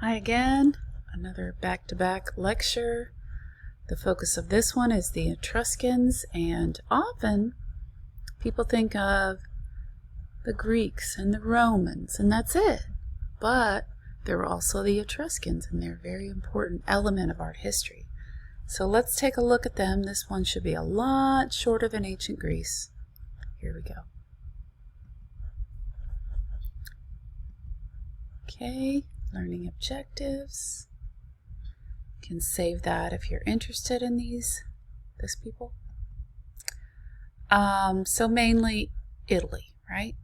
Hi again, another back-to-back lecture. The focus of this one is the Etruscans, and often people think of the Greeks and the Romans, and that's it. But there were also the Etruscans, and they're a very important element of art history. So let's take a look at them. This one should be a lot shorter than ancient Greece. Here we go. Okay, learning objectives. You can save that if you're interested in this people. So mainly Italy, right?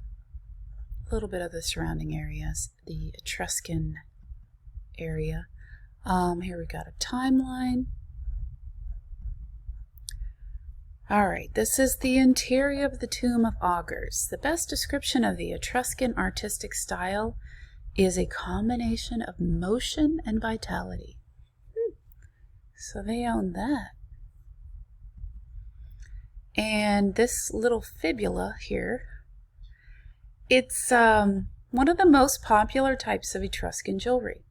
A little bit of the surrounding areas, the Etruscan area. Here we got a timeline. Alright, this is the interior of the Tomb of Augurs. The best description of the Etruscan artistic style is a combination of motion and vitality. So they own that. And this little fibula here, it's one of the most popular types of Etruscan jewelry.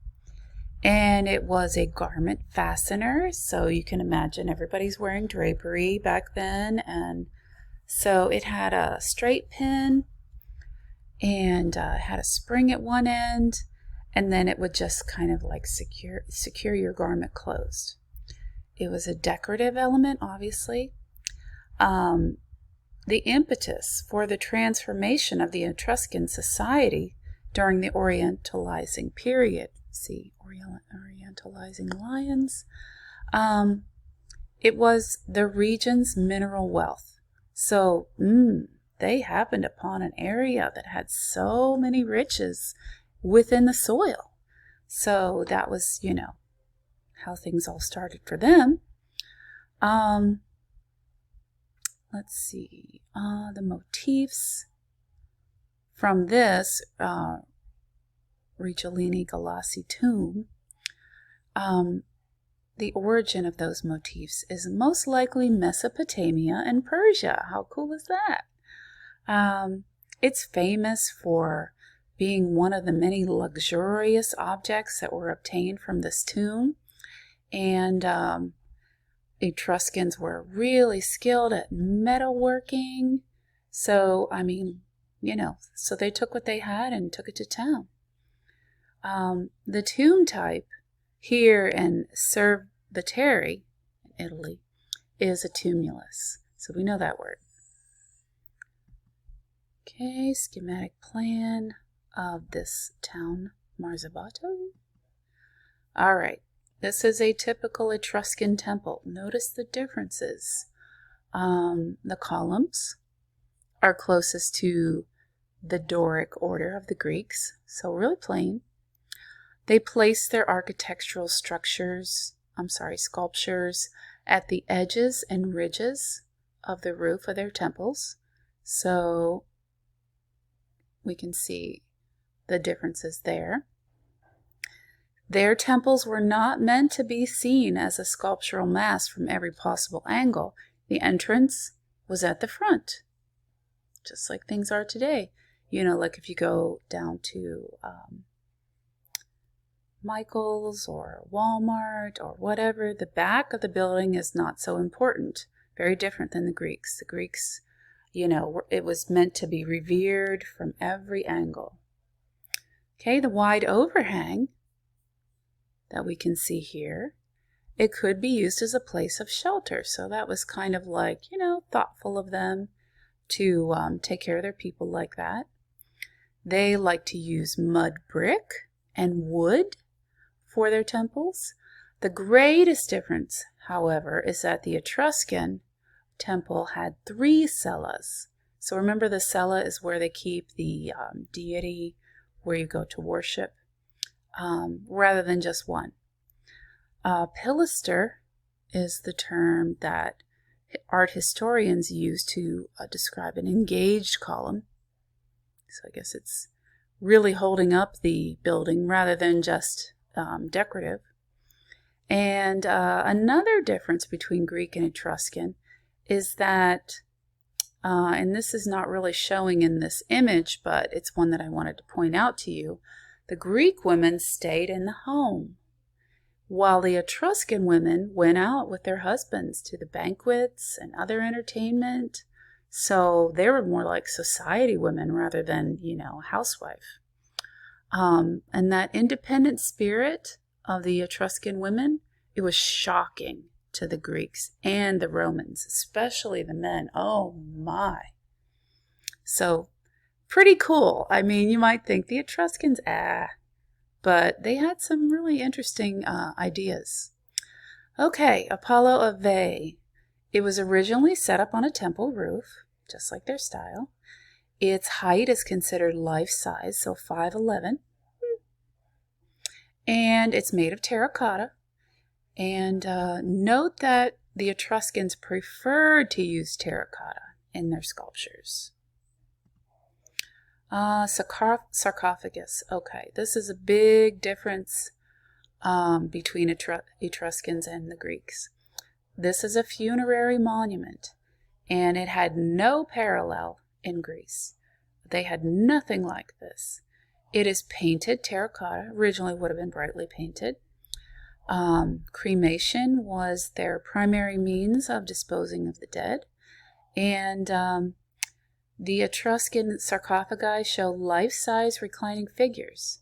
And it was a garment fastener, so you can imagine everybody's wearing drapery back then. And so it had a straight pin and had a spring at one end, and then it would just kind of like secure your garment closed. It was a decorative element, obviously. The impetus for the transformation of the Etruscan society during the Orientalizing period, see, Orientalizing lions, it was the region's mineral wealth. So, they happened upon an area that had so many riches within the soil. So that was, how things all started for them. Let's see, the motifs from this Righelini Galassi tomb, the origin of those motifs is most likely Mesopotamia and Persia. How cool is that? It's famous for being one of the many luxurious objects that were obtained from this tomb. And Etruscans were really skilled at metalworking. So, so they took what they had and took it to town. The tomb type here in Cerveteri, in Italy, is a tumulus. So we know that word. Okay, schematic plan of this town, Marzabotto. All right, this is a typical Etruscan temple. Notice the differences. The columns are closest to the Doric order of the Greeks, so really plain. They place their architectural sculptures at the edges and ridges of the roof of their temples. So we can see the differences there. Their temples were not meant to be seen as a sculptural mass from every possible angle. The entrance was at the front, just like things are today. Like if you go down to Michael's or Walmart or whatever, the back of the building is not so important. Very different than the Greeks. The Greeks, it was meant to be revered from every angle. Okay, the wide overhang that we can see here, it could be used as a place of shelter. So that was kind of like, thoughtful of them to take care of their people like that. They like to use mud brick and wood for their temples. The greatest difference, however, is that the Etruscan temple had 3 cellas. So remember, the cella is where they keep the deity, where you go to worship, rather than just one. Pilaster is the term that art historians use to describe an engaged column. So I guess it's really holding up the building rather than just decorative. And another difference between Greek and Etruscan is that, and this is not really showing in this image, but it's one that I wanted to point out to you, The Greek women stayed in the home, while the Etruscan women went out with their husbands to the banquets and other entertainment. So they were more like society women rather than, housewife. And that independent spirit of the Etruscan women, it was shocking to the Greeks and the Romans, especially the men. Oh my. So pretty cool. I mean, you might think the Etruscans, but they had some really interesting ideas. Okay, Apollo of Veii. It was originally set up on a temple roof, just like their style. Its height is considered life-size, so 5'11". And it's made of terracotta. And note that the Etruscans preferred to use terracotta in their sculptures. Sarcophagus. Okay, this is a big difference between Etruscans and the Greeks. This is a funerary monument, and it had no parallel in Greece. They had nothing like this. It is painted terracotta. Originally would have been brightly painted. Cremation was their primary means of disposing of the dead. And the Etruscan sarcophagi show life-size reclining figures.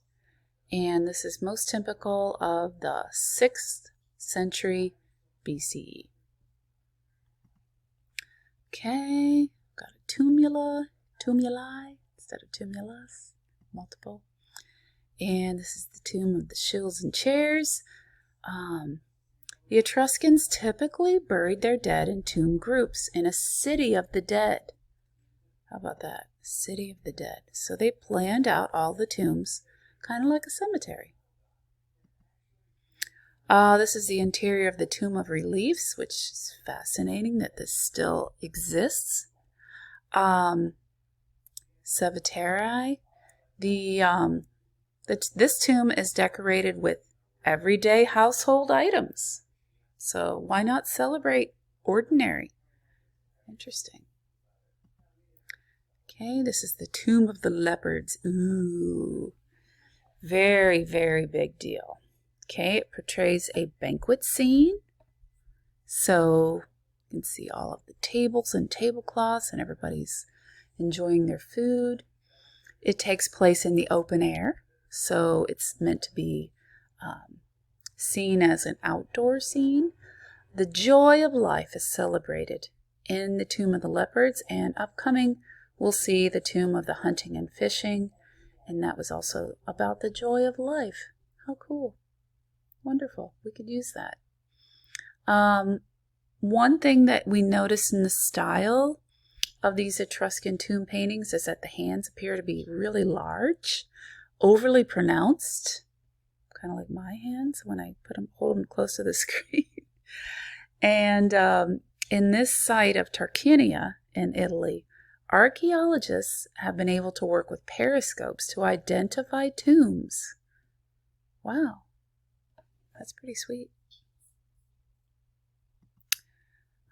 And this is most typical of the 6th century BCE. Okay, got a tumuli instead of tumulus, multiple. And this is the tomb of the shills and chairs. The Etruscans typically buried their dead in tomb groups in a city of the dead. How about that? City of the dead. So they planned out all the tombs, kind of like a cemetery. This is the interior of the Tomb of Reliefs, which is fascinating that this still exists. Cemetery. This tomb is decorated with everyday household items. So why not celebrate ordinary? Interesting. Okay, this is the Tomb of the Leopards. Ooh, very, very big deal. Okay, it portrays a banquet scene. So you can see all of the tables and tablecloths and everybody's enjoying their food. It takes place in the open air, so it's meant to be seen as an outdoor scene. The joy of life is celebrated in the Tomb of the Leopards, and upcoming we'll see the Tomb of the Hunting and Fishing, and that was also about the joy of life. How cool. Wonderful. We could use that. One thing that we notice in the style of these Etruscan tomb paintings is that the hands appear to be really large, overly pronounced, kind of like my hands when I hold them close to the screen. And in this site of Tarquinia in Italy, archaeologists have been able to work with periscopes to identify tombs. Wow, that's pretty sweet.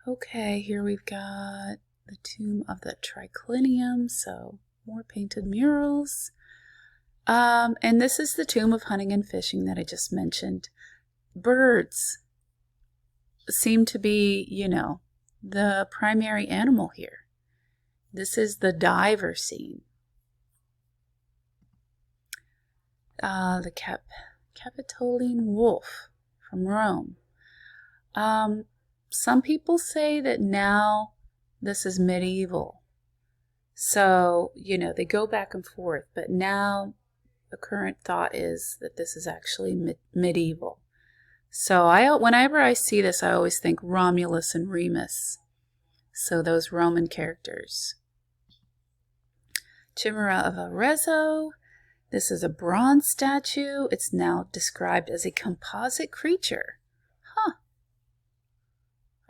Okay, here we've got the Tomb of the Triclinium, so more painted murals. And this is the Tomb of Hunting and Fishing that I just mentioned. Birds seem to be, the primary animal here. This is the diver scene. The Capitoline wolf from Rome. Some people say that now this is medieval. So, they go back and forth, but now the current thought is that this is actually medieval. So whenever I see this, I always think Romulus and Remus. So those Roman characters. Chimera of Arezzo. This is a bronze statue. It's now described as a composite creature. Huh.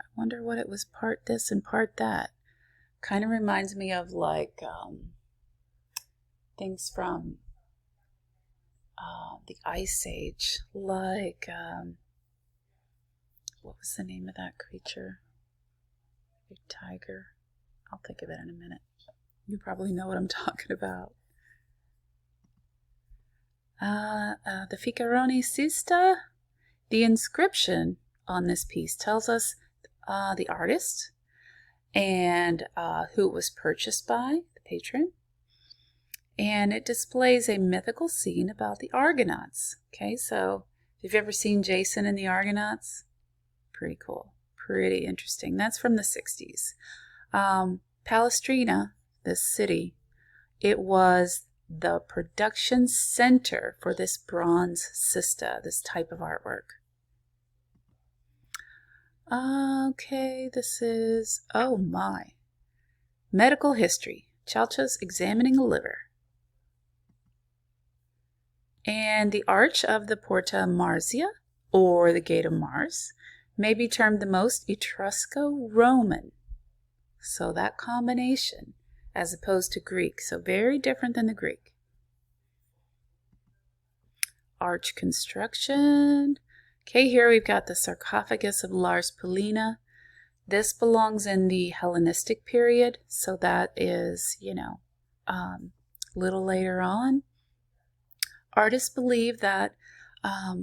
I wonder what it was, part this and part that. Kind of reminds me of like things from the Ice Age. Like, what was the name of that creature? Big tiger. I'll think of it in a minute. You probably know what I'm talking about. The Ficaroni Sista. The inscription on this piece tells us the artist and who it was purchased by, the patron. And it displays a mythical scene about the Argonauts. Okay, so if you've ever seen Jason and the Argonauts, pretty cool, pretty interesting. That's from the 60s. Palestrina, this city, it was the production center for this bronze cista, this type of artwork. Okay, this is, oh my, medical history. Chalcha's examining a liver. And the arch of the Porta Marzia, or the Gate of Mars, may be termed the most Etrusco-Roman. So that combination, as opposed to Greek, so very different than the Greek. Arch construction. Okay, here we've got the sarcophagus of Lars Polyna. This belongs in the Hellenistic period, so that is, a little later on. Artists believe that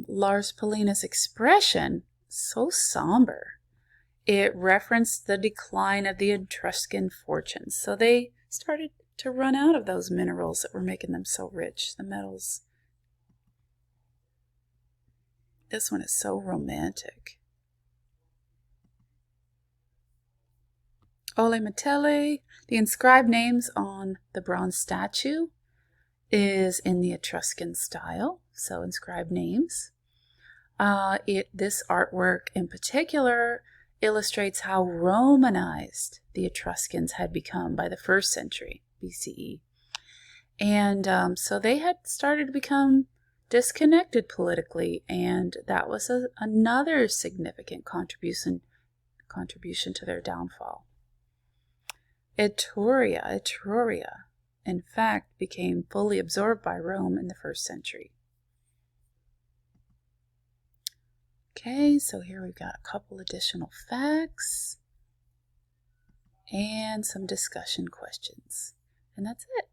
Lars Polyna's expression, so somber, it referenced the decline of the Etruscan fortunes. So they started to run out of those minerals that were making them so rich, the metals. This one is so romantic. Ole Metele, the inscribed names on the bronze statue is in the Etruscan style, so inscribed names. This artwork in particular illustrates how Romanized the Etruscans had become by the 1st century BCE. And so they had started to become disconnected politically, and that was another significant contribution to their downfall. Etruria, in fact, became fully absorbed by Rome in the 1st century. Okay, so here we've got a couple additional facts and some discussion questions, and that's it.